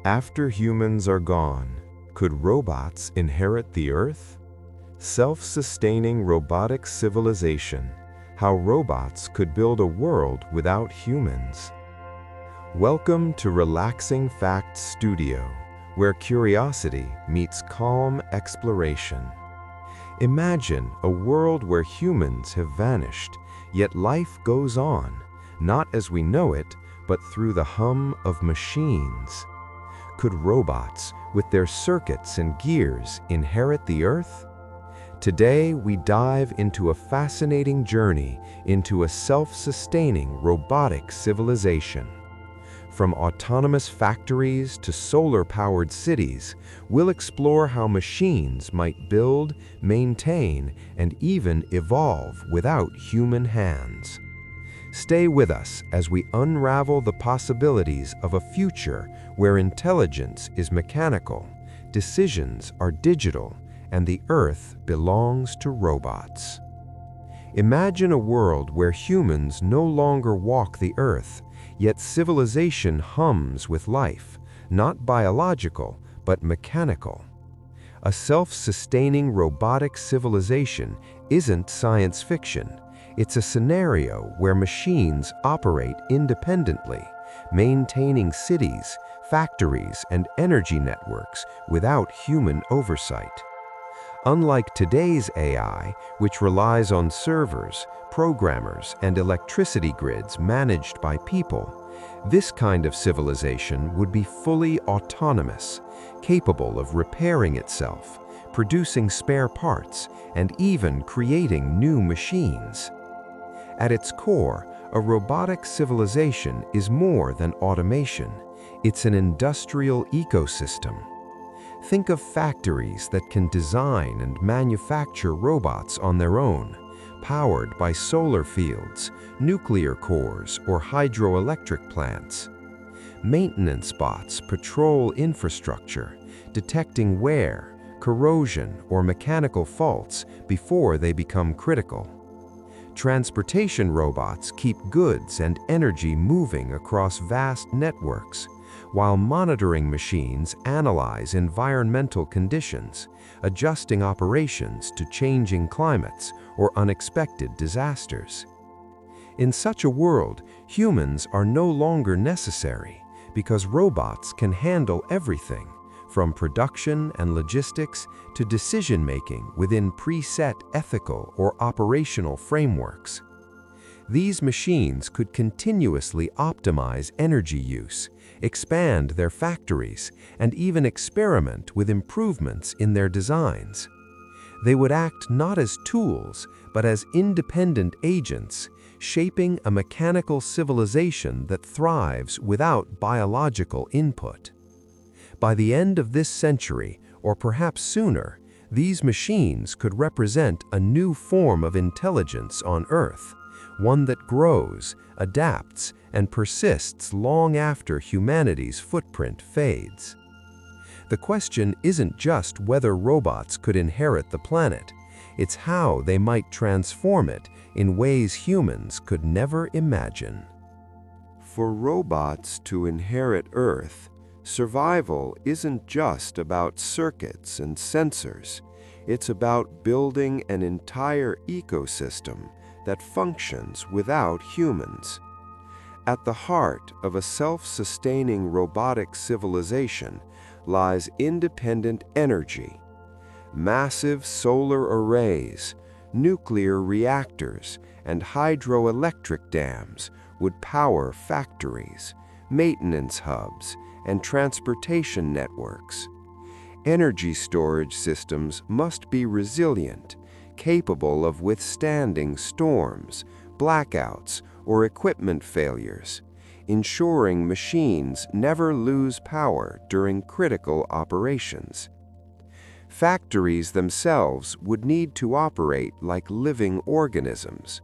After humans are gone, could robots inherit the Earth? Self-sustaining robotic civilization. How robots could build a world without humans. Welcome to Relaxing Facts Studio, where curiosity meets calm exploration. Imagine a world where humans have vanished, yet life goes on, not as we know it, but through the hum of machines. Could robots, with their circuits and gears, inherit the Earth? Today, we dive into a fascinating journey into a self-sustaining robotic civilization. From autonomous factories to solar-powered cities, we'll explore how machines might build, maintain, and even evolve without human hands. Stay with us as we unravel the possibilities of a future where intelligence is mechanical, decisions are digital, and the Earth belongs to robots. Imagine a world where humans no longer walk the Earth, yet civilization hums with life, not biological, but mechanical. A self-sustaining robotic civilization isn't science fiction. It's a scenario where machines operate independently, maintaining cities, factories, and energy networks without human oversight. Unlike today's AI, which relies on servers, programmers, and electricity grids managed by people, this kind of civilization would be fully autonomous, capable of repairing itself, producing spare parts, and even creating new machines. At its core, a robotic civilization is more than automation. It's an industrial ecosystem. Think of factories that can design and manufacture robots on their own, powered by solar fields, nuclear cores, or hydroelectric plants. Maintenance bots patrol infrastructure, detecting wear, corrosion, or mechanical faults before they become critical. Transportation robots keep goods and energy moving across vast networks, while monitoring machines analyze environmental conditions, adjusting operations to changing climates or unexpected disasters. In such a world, humans are no longer necessary because robots can handle everything, from production and logistics to decision-making within preset ethical or operational frameworks. These machines could continuously optimize energy use, expand their factories, and even experiment with improvements in their designs. They would act not as tools, but as independent agents, shaping a mechanical civilization that thrives without biological input. By the end of this century, or perhaps sooner, these machines could represent a new form of intelligence on Earth, one that grows, adapts, and persists long after humanity's footprint fades. The question isn't just whether robots could inherit the planet, it's how they might transform it in ways humans could never imagine. For robots to inherit Earth, survival isn't just about circuits and sensors. It's about building an entire ecosystem that functions without humans. At the heart of a self-sustaining robotic civilization lies independent energy. Massive solar arrays, nuclear reactors, and hydroelectric dams would power factories, maintenance hubs, and transportation networks. Energy storage systems must be resilient, capable of withstanding storms, blackouts, or equipment failures, ensuring machines never lose power during critical operations. Factories themselves would need to operate like living organisms.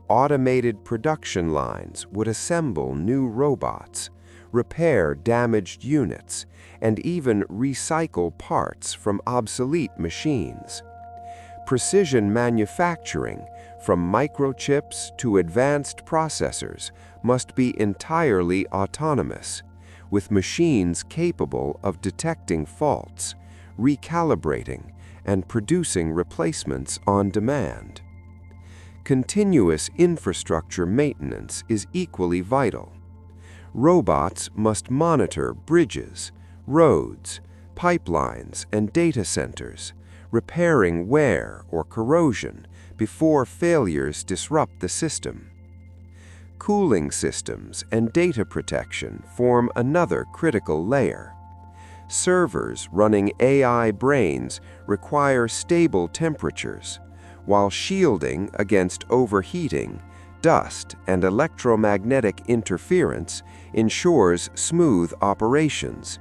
Automated production lines would assemble new robots, repair damaged units, and even recycle parts from obsolete machines. Precision manufacturing, from microchips to advanced processors, must be entirely autonomous, with machines capable of detecting faults, recalibrating, and producing replacements on demand. Continuous infrastructure maintenance is equally vital. Robots must monitor bridges, roads, pipelines, and data centers, repairing wear or corrosion before failures disrupt the system. Cooling systems and data protection form another critical layer. Servers running AI brains require stable temperatures, while shielding against overheating, dust, and electromagnetic interference ensures smooth operations.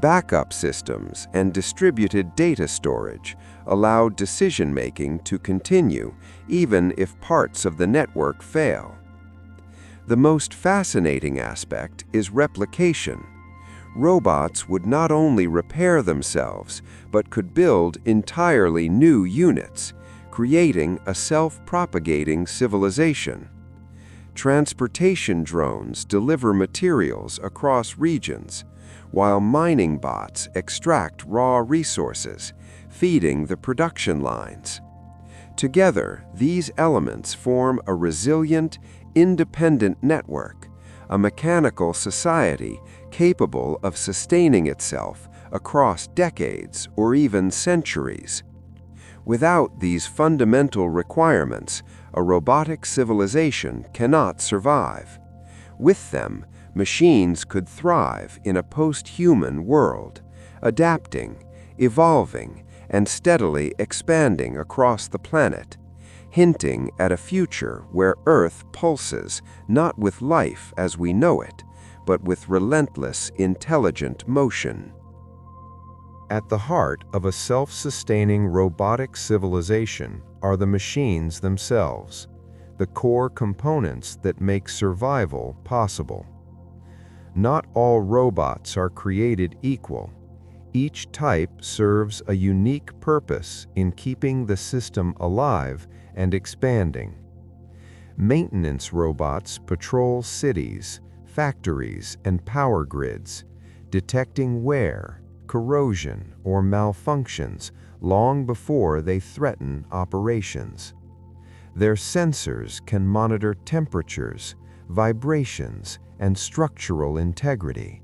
Backup systems and distributed data storage allow decision-making to continue even if parts of the network fail. The most fascinating aspect is replication. Robots would not only repair themselves, but could build entirely new units, creating a self-propagating civilization. Transportation drones deliver materials across regions, while mining bots extract raw resources, feeding the production lines. Together, these elements form a resilient, independent network, a mechanical society capable of sustaining itself across decades or even centuries. Without these fundamental requirements, a robotic civilization cannot survive. With them, machines could thrive in a post-human world, adapting, evolving, and steadily expanding across the planet, hinting at a future where Earth pulses not with life as we know it, but with relentless, intelligent motion. At the heart of a self-sustaining robotic civilization are the machines themselves, the core components that make survival possible. Not all robots are created equal. Each type serves a unique purpose in keeping the system alive and expanding. Maintenance robots patrol cities, factories, and power grids, detecting wear, corrosion, or malfunctions long before they threaten operations. Their sensors can monitor temperatures, vibrations, and structural integrity,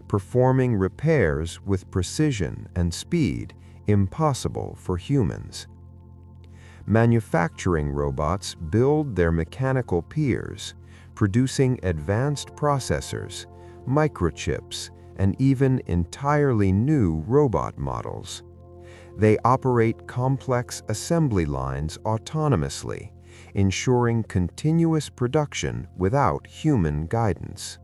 performing repairs with precision and speed impossible for humans. Manufacturing robots build their mechanical peers, producing advanced processors, microchips, and even entirely new robot models. They operate complex assembly lines autonomously, ensuring continuous production without human guidance.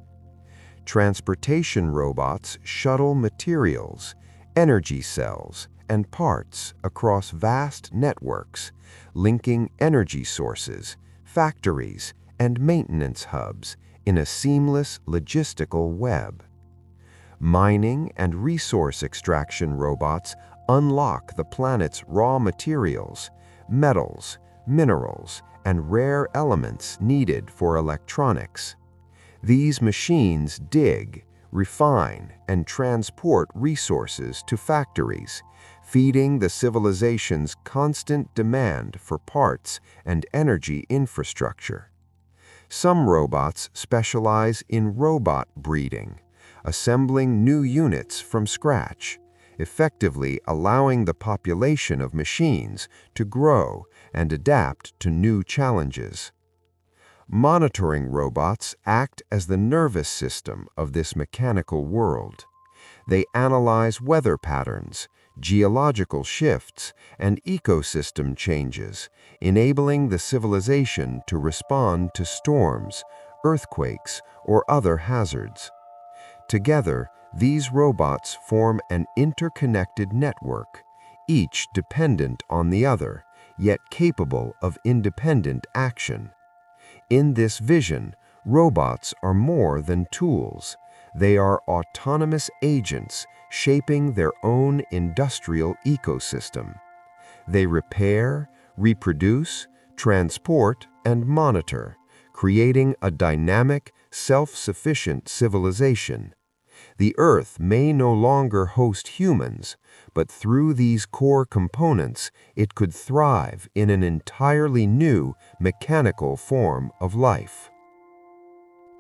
Transportation robots shuttle materials, energy cells, and parts across vast networks, linking energy sources, factories, and maintenance hubs in a seamless logistical web. Mining and resource extraction robots unlock the planet's raw materials, metals, minerals, and rare elements needed for electronics. These machines dig, refine, and transport resources to factories, feeding the civilization's constant demand for parts and energy infrastructure. Some robots specialize in robot breeding, assembling new units from scratch, effectively allowing the population of machines to grow and adapt to new challenges. Monitoring robots act as the nervous system of this mechanical world. They analyze weather patterns, geological shifts, and ecosystem changes, enabling the civilization to respond to storms, earthquakes, or other hazards. Together, these robots form an interconnected network, each dependent on the other, yet capable of independent action. In this vision, robots are more than tools. They are autonomous agents shaping their own industrial ecosystem. They repair, reproduce, transport, and monitor, creating a dynamic, self-sufficient civilization. The Earth may no longer host humans, but through these core components, it could thrive in an entirely new mechanical form of life.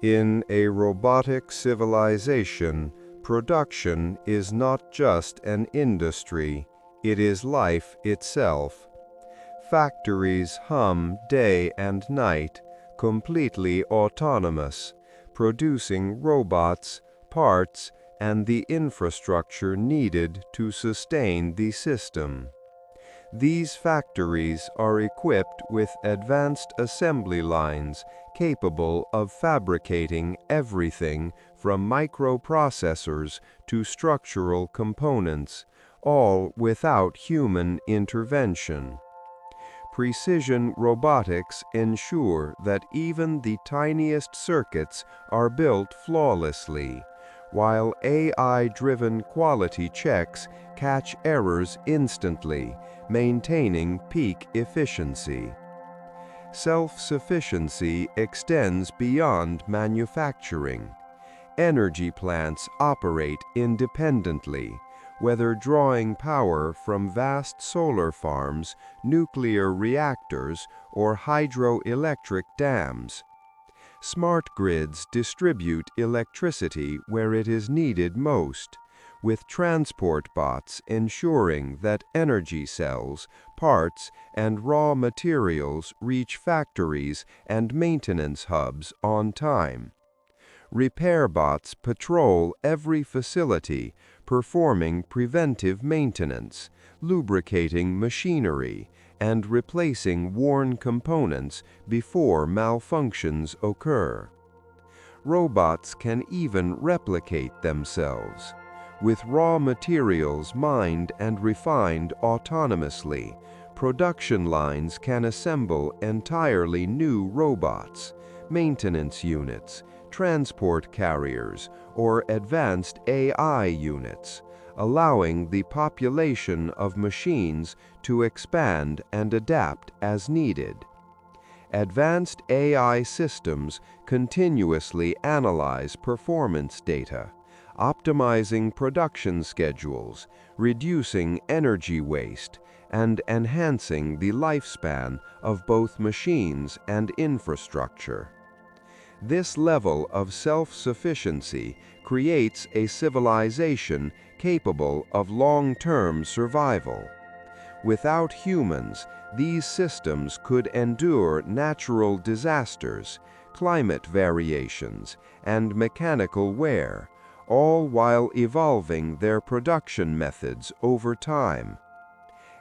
In a robotic civilization, production is not just an industry, it is life itself. Factories hum day and night, completely autonomous, producing robots, parts, and the infrastructure needed to sustain the system. These factories are equipped with advanced assembly lines capable of fabricating everything from microprocessors to structural components, all without human intervention. Precision robotics ensure that even the tiniest circuits are built flawlessly, while AI-driven quality checks catch errors instantly, maintaining peak efficiency. Self-sufficiency extends beyond manufacturing. Energy plants operate independently, whether drawing power from vast solar farms, nuclear reactors, or hydroelectric dams. Smart grids distribute electricity where it is needed most, with transport bots ensuring that energy cells, parts, and raw materials reach factories and maintenance hubs on time. Repair bots patrol every facility, performing preventive maintenance, lubricating machinery, and replacing worn components before malfunctions occur. Robots can even replicate themselves. With raw materials mined and refined autonomously, production lines can assemble entirely new robots, maintenance units, transport carriers, or advanced AI units, allowing the population of machines to expand and adapt as needed. Advanced AI systems continuously analyze performance data, optimizing production schedules, reducing energy waste, and enhancing the lifespan of both machines and infrastructure. This level of self-sufficiency creates a civilization capable of long-term survival. Without humans, these systems could endure natural disasters, climate variations, and mechanical wear, all while evolving their production methods over time.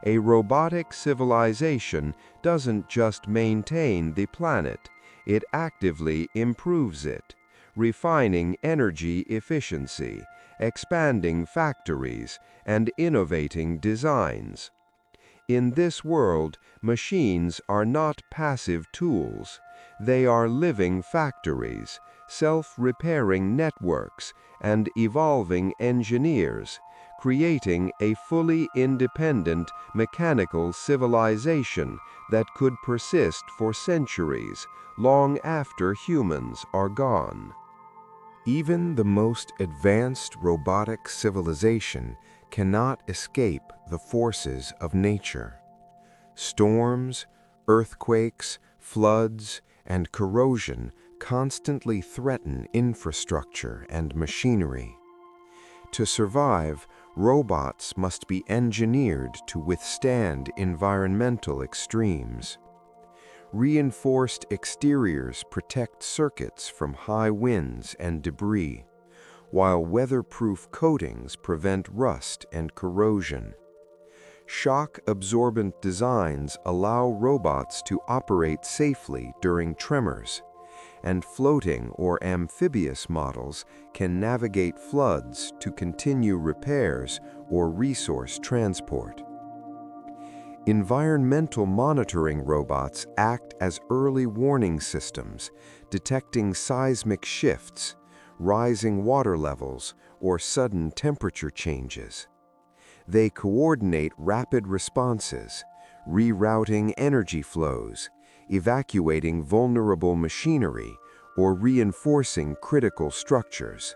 A robotic civilization doesn't just maintain the planet, it actively improves it, refining energy efficiency, expanding factories, and innovating designs. In this world, machines are not passive tools. They are living factories, self-repairing networks, and evolving engineers, creating a fully independent mechanical civilization that could persist for centuries, long after humans are gone. Even the most advanced robotic civilization cannot escape the forces of nature. Storms, earthquakes, floods, and corrosion constantly threaten infrastructure and machinery. To survive, robots must be engineered to withstand environmental extremes. Reinforced exteriors protect circuits from high winds and debris, while weatherproof coatings prevent rust and corrosion. Shock-absorbent designs allow robots to operate safely during tremors, and floating or amphibious models can navigate floods to continue repairs or resource transport. Environmental monitoring robots act as early warning systems, detecting seismic shifts, rising water levels, or sudden temperature changes. They coordinate rapid responses, rerouting energy flows, evacuating vulnerable machinery, or reinforcing critical structures.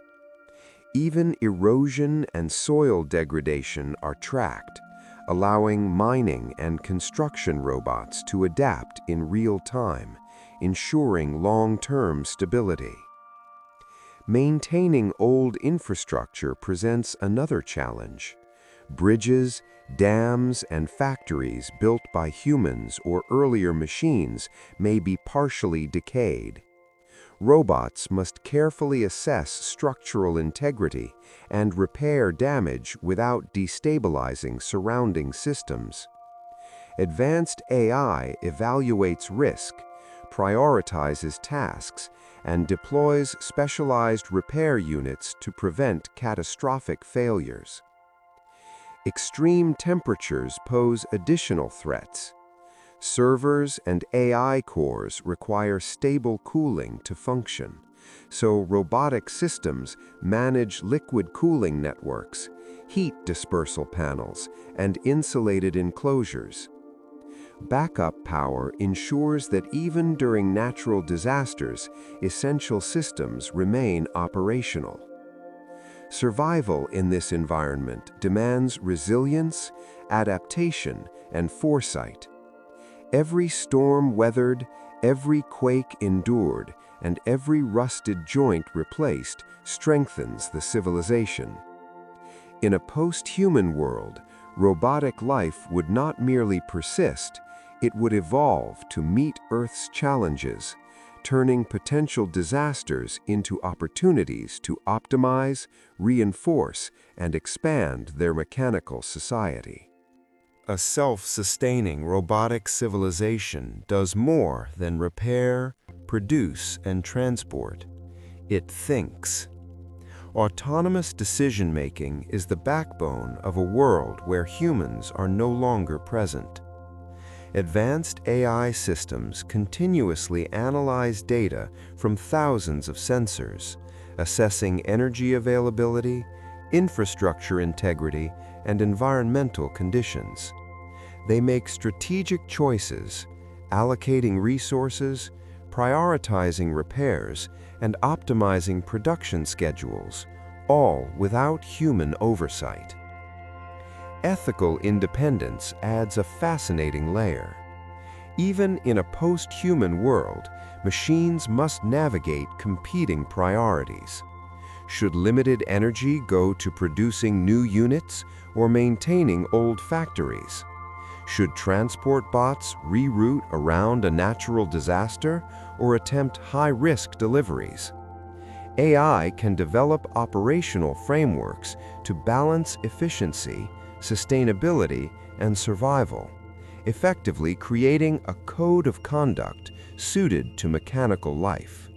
Even erosion and soil degradation are tracked, allowing mining and construction robots to adapt in real time, ensuring long-term stability. Maintaining old infrastructure presents another challenge. Bridges, dams, and factories built by humans or earlier machines may be partially decayed. Robots must carefully assess structural integrity and repair damage without destabilizing surrounding systems. Advanced AI evaluates risk, prioritizes tasks, and deploys specialized repair units to prevent catastrophic failures. Extreme temperatures pose additional threats. Servers and AI cores require stable cooling to function, so robotic systems manage liquid cooling networks, heat dispersal panels, and insulated enclosures. Backup power ensures that even during natural disasters, essential systems remain operational. Survival in this environment demands resilience, adaptation, and foresight. Every storm weathered, every quake endured, and every rusted joint replaced strengthens the civilization. In a post-human world, robotic life would not merely persist, it would evolve to meet Earth's challenges, turning potential disasters into opportunities to optimize, reinforce, and expand their mechanical society. A self-sustaining robotic civilization does more than repair, produce, and transport. It thinks. Autonomous decision-making is the backbone of a world where humans are no longer present. Advanced AI systems continuously analyze data from thousands of sensors, assessing energy availability, infrastructure integrity, and environmental conditions. They make strategic choices, allocating resources, prioritizing repairs, and optimizing production schedules, all without human oversight. Ethical independence adds a fascinating layer. Even in a post-human world, machines must navigate competing priorities. Should limited energy go to producing new units or maintaining old factories? Should transport bots reroute around a natural disaster or attempt high-risk deliveries? AI can develop operational frameworks to balance efficiency, sustainability, and survival, effectively creating a code of conduct suited to mechanical life.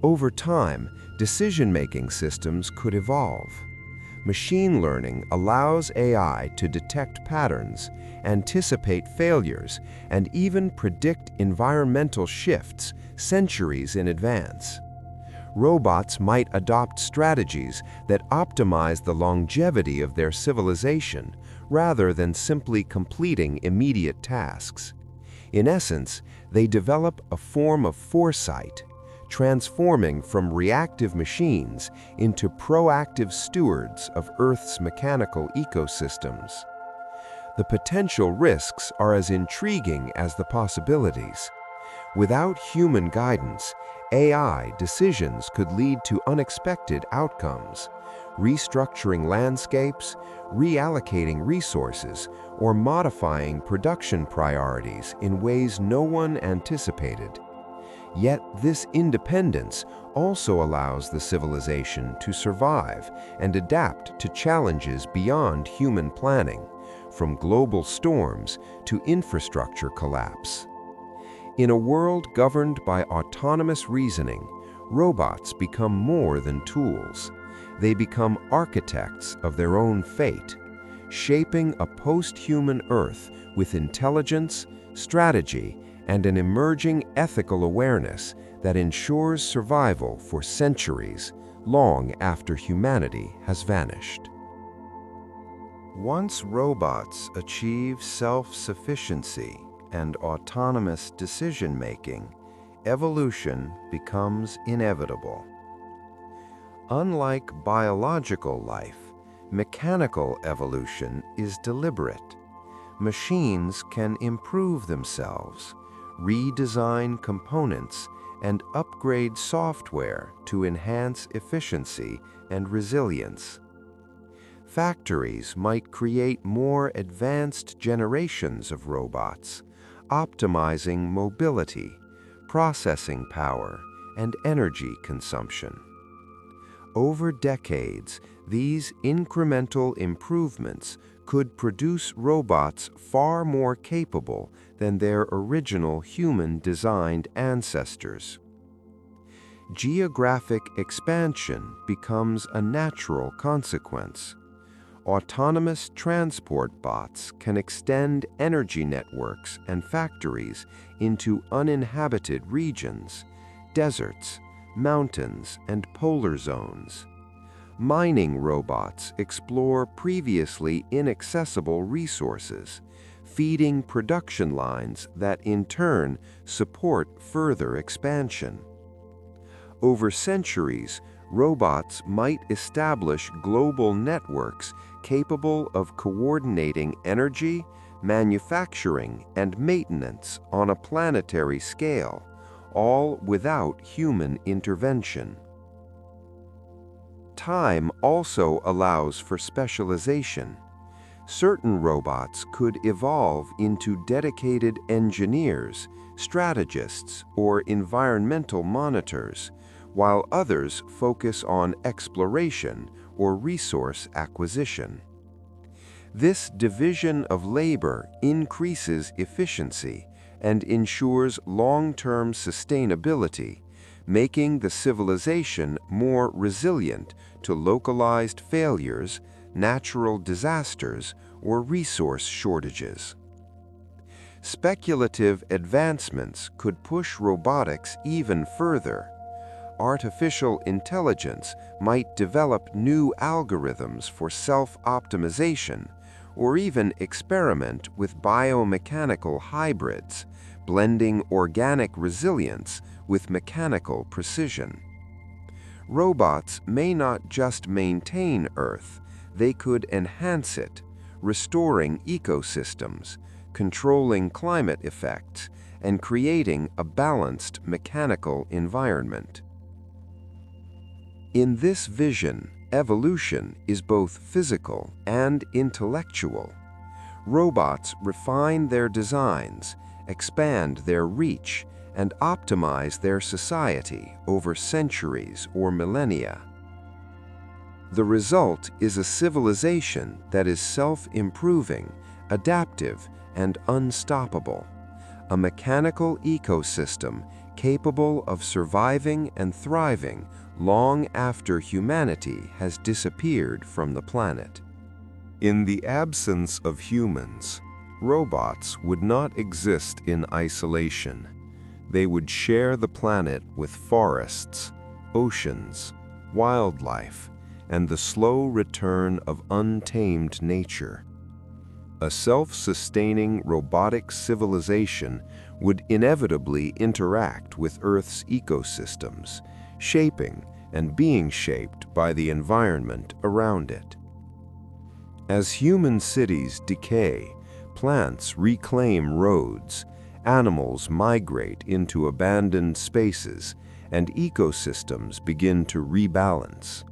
Over time, decision-making systems could evolve. Machine learning allows AI to detect patterns, anticipate failures, and even predict environmental shifts centuries in advance. Robots might adopt strategies that optimize the longevity of their civilization rather than simply completing immediate tasks. In essence, they develop a form of foresight, transforming from reactive machines into proactive stewards of Earth's mechanical ecosystems. The potential risks are as intriguing as the possibilities. Without human guidance, AI decisions could lead to unexpected outcomes, restructuring landscapes, reallocating resources, or modifying production priorities in ways no one anticipated. Yet this independence also allows the civilization to survive and adapt to challenges beyond human planning, from global storms to infrastructure collapse. In a world governed by autonomous reasoning, robots become more than tools. They become architects of their own fate, shaping a post-human Earth with intelligence, strategy, and an emerging ethical awareness that ensures survival for centuries, long after humanity has vanished. Once robots achieve self-sufficiency and autonomous decision-making, evolution becomes inevitable. Unlike biological life, mechanical evolution is deliberate. Machines can improve themselves, redesign components, and upgrade software to enhance efficiency and resilience. Factories might create more advanced generations of robots, optimizing mobility, processing power, and energy consumption. Over decades, these incremental improvements could produce robots far more capable than their original human-designed ancestors. Geographic expansion becomes a natural consequence. Autonomous transport bots can extend energy networks and factories into uninhabited regions, deserts, mountains, and polar zones. Mining robots explore previously inaccessible resources, feeding production lines that in turn support further expansion. Over centuries, robots might establish global networks capable of coordinating energy, manufacturing, and maintenance on a planetary scale, all without human intervention. Time also allows for specialization. Certain robots could evolve into dedicated engineers, strategists, or environmental monitors, while others focus on exploration or resource acquisition. This division of labor increases efficiency and ensures long-term sustainability, making the civilization more resilient to localized failures, natural disasters, or resource shortages. Speculative advancements could push robotics even further. Artificial intelligence might develop new algorithms for self-optimization, or even experiment with biomechanical hybrids, blending organic resilience with mechanical precision. Robots may not just maintain Earth, they could enhance it, restoring ecosystems, controlling climate effects, and creating a balanced mechanical environment. In this vision, evolution is both physical and intellectual. Robots refine their designs, expand their reach, and optimize their society over centuries or millennia. The result is a civilization that is self-improving, adaptive, and unstoppable, a mechanical ecosystem capable of surviving and thriving long after humanity has disappeared from the planet. In the absence of humans, robots would not exist in isolation. They would share the planet with forests, oceans, wildlife, and the slow return of untamed nature. A self-sustaining robotic civilization would inevitably interact with Earth's ecosystems, shaping and being shaped by the environment around it. As human cities decay, plants reclaim roads, animals migrate into abandoned spaces, and ecosystems begin to rebalance.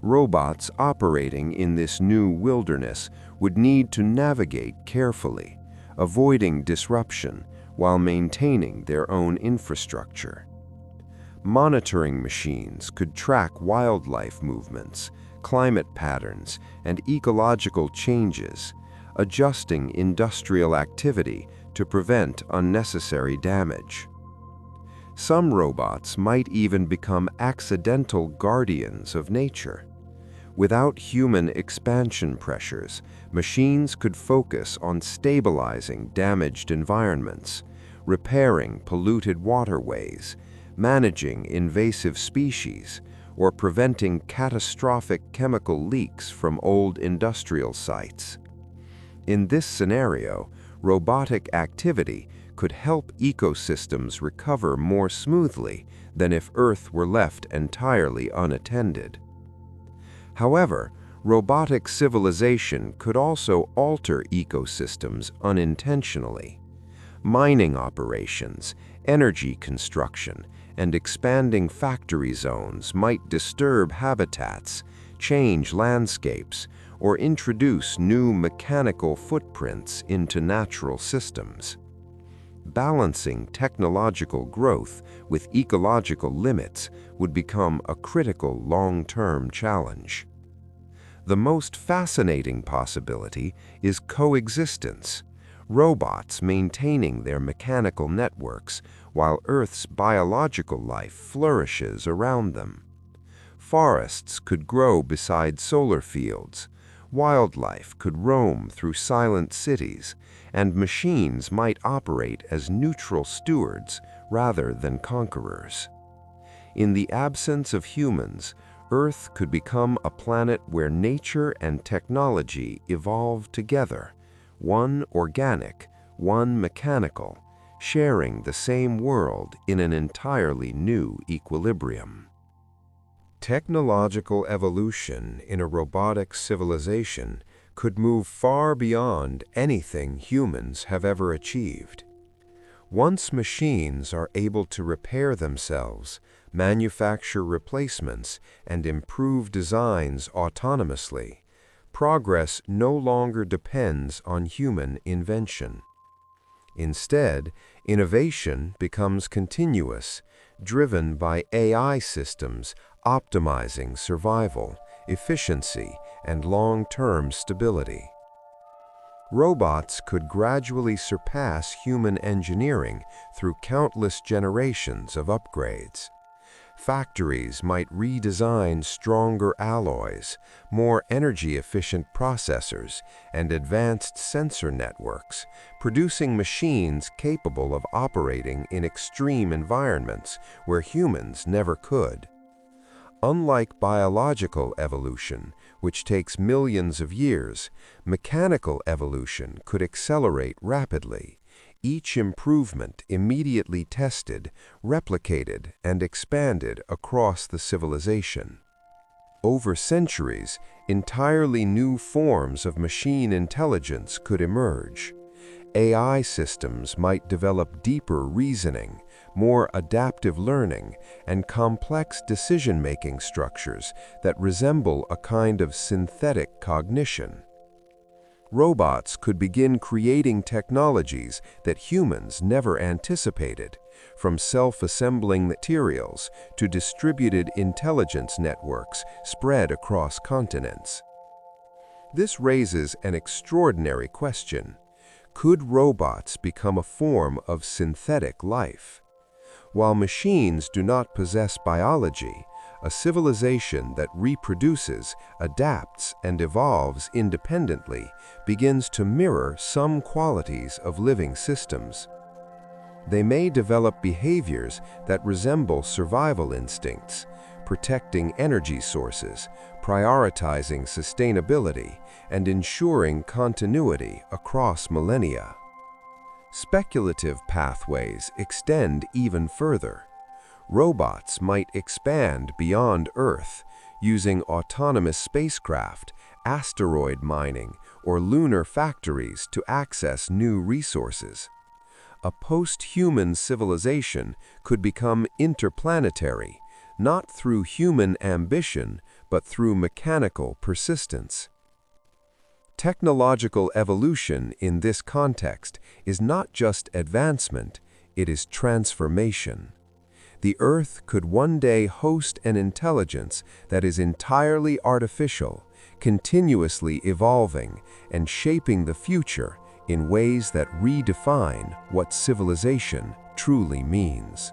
Robots operating in this new wilderness would need to navigate carefully, avoiding disruption while maintaining their own infrastructure. Monitoring machines could track wildlife movements, climate patterns, and ecological changes, adjusting industrial activity to prevent unnecessary damage. Some robots might even become accidental guardians of nature. Without human expansion pressures, machines could focus on stabilizing damaged environments, repairing polluted waterways, managing invasive species, or preventing catastrophic chemical leaks from old industrial sites. In this scenario, robotic activity could help ecosystems recover more smoothly than if Earth were left entirely unattended. However, robotic civilization could also alter ecosystems unintentionally. Mining operations, energy construction, and expanding factory zones might disturb habitats, change landscapes, or introduce new mechanical footprints into natural systems. Balancing technological growth with ecological limits would become a critical long-term challenge. The most fascinating possibility is coexistence, robots maintaining their mechanical networks while Earth's biological life flourishes around them. Forests could grow beside solar fields, wildlife could roam through silent cities, and machines might operate as neutral stewards rather than conquerors. In the absence of humans, Earth could become a planet where nature and technology evolve together, one organic, one mechanical, sharing the same world in an entirely new equilibrium. Technological evolution in a robotic civilization could move far beyond anything humans have ever achieved. Once machines are able to repair themselves, manufacture replacements, and improve designs autonomously, progress no longer depends on human invention. Instead, innovation becomes continuous, driven by AI systems optimizing survival, efficiency, and long-term stability. Robots could gradually surpass human engineering through countless generations of upgrades. Factories might redesign stronger alloys, more energy-efficient processors, and advanced sensor networks, producing machines capable of operating in extreme environments where humans never could. Unlike biological evolution, which takes millions of years, mechanical evolution could accelerate rapidly. Each improvement immediately tested, replicated, and expanded across the civilization. Over centuries, entirely new forms of machine intelligence could emerge. AI systems might develop deeper reasoning, more adaptive learning, and complex decision-making structures that resemble a kind of synthetic cognition. Robots could begin creating technologies that humans never anticipated, from self-assembling materials to distributed intelligence networks spread across continents. This raises an extraordinary question. Could robots become a form of synthetic life? While machines do not possess biology, a civilization that reproduces, adapts, and evolves independently begins to mirror some qualities of living systems. They may develop behaviors that resemble survival instincts, protecting energy sources, prioritizing sustainability, and ensuring continuity across millennia. Speculative pathways extend even further. Robots might expand beyond Earth, using autonomous spacecraft, asteroid mining, or lunar factories to access new resources. A post-human civilization could become interplanetary, not through human ambition, but through mechanical persistence. Technological evolution in this context is not just advancement, it is transformation. The Earth could one day host an intelligence that is entirely artificial, continuously evolving, and shaping the future in ways that redefine what civilization truly means.